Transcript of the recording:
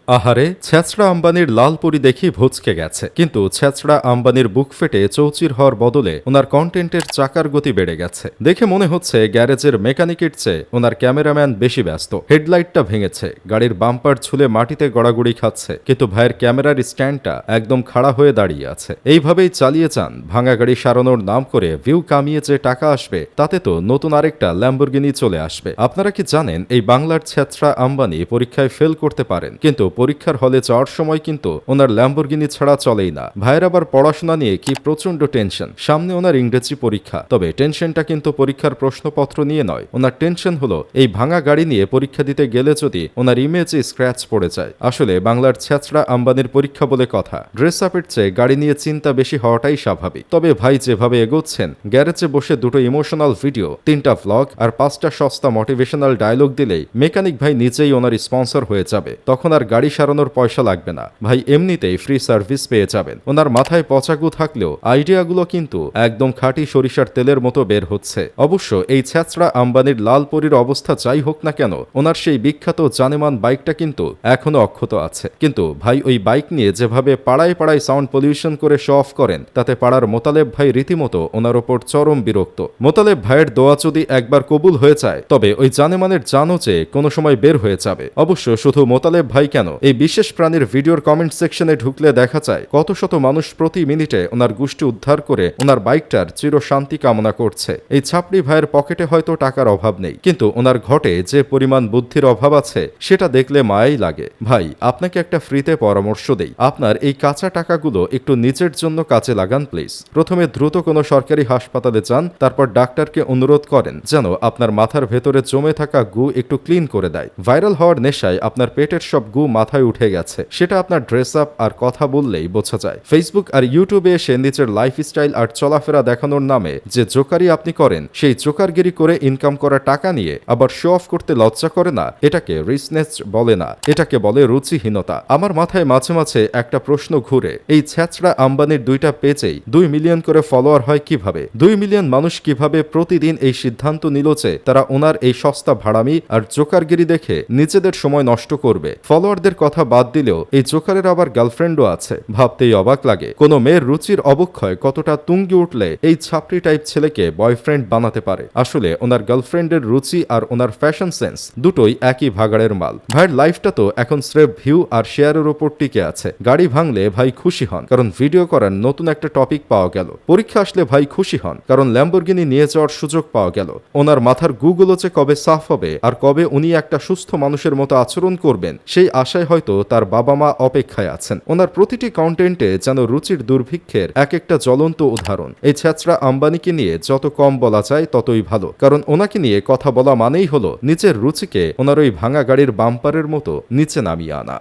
আহারে, ছেঁচড়া আম্বানির লালপরি দেখি ভুঁচকে গেছে, কিন্তু ছেঁচড়া আম্বানির বুক ফেটে চৌচির হওয়ার বদলে ওনার কন্টেন্টের চাকার গতি বেড়ে গেছে। দেখে মনে হচ্ছে গ্যারেজের মেকানিকের চেয়ে ওনার ক্যামেরাম্যান বেশি ব্যস্ত। হেডলাইটটা ভেঙেছে, গাড়ির বাম্পার ছুলে মাটিতে গড়াগড়ি খাচ্ছে, কিন্তু ভাইয়ের ক্যামেরার স্ট্যান্ডটা একদম খাড়া হয়ে দাঁড়িয়ে আছে। এইভাবেই চালিয়ে যান, ভাঙা গাড়ি সারানোর নাম করে ভিউ কামিয়ে যে টাকা আসবে তাতে তো নতুন আরেকটা ল্যাম্বরগিনি চলে আসবে। আপনারা কি জানেন এই বাংলার ছেঁচড়া আম্বানি পরীক্ষায় ফেল করতে পারেন, কিন্তু পরীক্ষার হলে যাওয়ার সময় কিন্তু ওনার ল্যাম্বরগিনি ছাড়া চলেই না। ভাইয়ের আবার পড়াশোনা নিয়ে কি প্রচন্ড টেনশন, সামনে ওনার ইংরেজি পরীক্ষা। তবে টেনশনটা কিন্তু পরীক্ষার প্রশ্নপত্র নিয়ে নয়, ওনার টেনশন হলো এই ভাঙা গাড়ি নিয়ে পরীক্ষা দিতে গেলে যদি ওনার ইমেজে স্ক্র্যাচ পড়ে যায়। আসলে বাংলার ছেঁচড়া আম্বানির পরীক্ষা বলে কথা, ড্রেস আপের চেয়ে গাড়ি নিয়ে চিন্তা বেশি হওয়াটাই স্বাভাবিক। তবে ভাই যেভাবে এগোচ্ছেন, গ্যারেজে বসে দুটো ইমোশনাল ভিডিও, 3টা ভ্লগ আর 5টা সস্তা মোটিভেশনাল ডায়লগ দিলেই মেকানিক ভাই নিজেই ওনার স্পন্সর হয়ে যাবে। তখন আর গাড়ি সারানোর পয়সা লাগবে না, ভাই এমনিতেই ফ্রি সার্ভিস পেয়ে যাবেন। ওনার মাথায় পচাগু থাকলেও আইডিয়াগুলো কিন্তু একদম খাঁটি সরিষার তেলের মতো বের হচ্ছে। অবশ্য এই ছেঁচড়া আম্বানির লালপরীর অবস্থা যাই হোক না কেন, ওনার সেই বিখ্যাত জানেমান বাইকটা কিন্তু এখনো অক্ষত আছে। কিন্তু ভাই ওই বাইক নিয়ে যেভাবে পাড়ায় পাড়ায় সাউন্ড পলিউশন করে শো অফ করেন, তাতে পাড়ার মোতালেব ভাই রীতিমতো ওনার ওপর চরম বিরক্ত। মোতালেব ভাইয়ের দোয়া যদি একবার কবুল হয়ে যায়, তবে ওই জানেমানের জানও চেয়ে কোনো সময় বের হয়ে যাবে। অবশ্য শুধু মোতালেব ভাই কেন, এই বিশেষ প্রাণীর ভিডিওর কমেন্ট সেকশনে ঢুকলে দেখা যায় কত শত মানুষ প্রতি মিনিটে ওনার গোষ্ঠী উদ্ধার করে ওনার বাইকটার চির শান্তি কামনা করছে। এই ছাপড়ি ভাইয়ের পকেটে হয়তো টাকার অভাব নেই, কিন্তু ওনার ঘটে যে পরিমাণ বুদ্ধির অভাব আছে সেটা দেখলে মায়াই লাগে। ভাই আপনাকে একটা ফ্রিতে পরামর্শ দেই, আপনার এই কাঁচা টাকাগুলো একটু নিজের জন্য কাজে লাগান প্লিজ। প্রথমে দ্রুত কোনো সরকারি হাসপাতালে যান, তারপর ডাক্তারকে অনুরোধ করেন যেন আপনার মাথার ভেতরে জমে থাকা গু একটু ক্লিন করে দেয়। ভাইরাল হওয়ার নেশায় আপনার পেটের সব গু মাথায় উঠে গেছে, সেটা আপনার ড্রেস আপ আর কথা বললেই বোঝা যায়। ফেসবুক আর ইউটিউবে এসে নিজের লাইফস্টাইল আর চলাফেরা দেখানোর নামে যে জোকারি আপনি করেন, সেই জোকারগিরি করে ইনকাম করা টাকা নিয়ে আবার শো অফ করতে লজ্জা করে না, এটাকে রিচনেস বলে না, এটাকে বলে রুচিহীনতা। আমার মাথায় মাঝে মাঝে একটা প্রশ্ন ঘুরে, এই ছেঁচড়া আম্বানির 2টা পেজেই 2 মিলিয়ন করে ফলোয়ার হয় কিভাবে? 2 মিলিয়ন মানুষ কিভাবে প্রতিদিন এই সিদ্ধান্ত নিল যে তারা ওনার এই সস্তা ভাড়ামি আর জোকারগিরি দেখে নিজেদের সময় নষ্ট করবে? ফলোয়ারদের কথা বাদ দিলেও এই জোকারের আবার গার্লফ্রেন্ডও আছে, ভাবতেই অবাক লাগে কোনো মেয়ের রুচির অবক্ষয় কতটা তুঙ্গে উঠলে এই ছাপড়ি টাইপ ছেলেকে বয়ফ্রেন্ড বানাতে পারে। আসলে ওনার গার্লফ্রেন্ডের রুচি আর ওনার ফ্যাশন সেন্স দুটোই একই ভাগাড়ের মাল। ভাইয়ের লাইফটা তো এখন স্রেফ ভিউ আর শেয়ারের উপর টিকে আছে। গাড়ি ভাঙলে ভাই খুশি হন কারণ ভিডিও করার নতুন একটা টপিক পাওয়া গেল, পরীক্ষা আসলে ভাই খুশি হন কারণ ল্যাম্বরগিনি নিয়ে যাওয়ার সুযোগ পাওয়া গেল। ওনার মাথার গুগুলো যে কবে সাফ হবে আর কবে উনি একটা সুস্থ মানুষের মতো আচরণ করবেন, সেই আশায় হয়তো তার বাবা মা অপেক্ষায় আছেন। ওনার প্রতিটি কন্টেন্টে যেন রুচির দুর্ভিক্ষের এক একটা জ্বলন্ত উদাহরণ। এই ছেঁচড়া আম্বানিকে নিয়ে যত কম বলা যায় ততই ভালো, কারণ ওনাকে নিয়ে কথা বলা মানেই হলো নিজের রুচিকে ওনার ওই ভাঙা গাড়ির বাম্পারের মতো নিচে নামিয়ে আনা।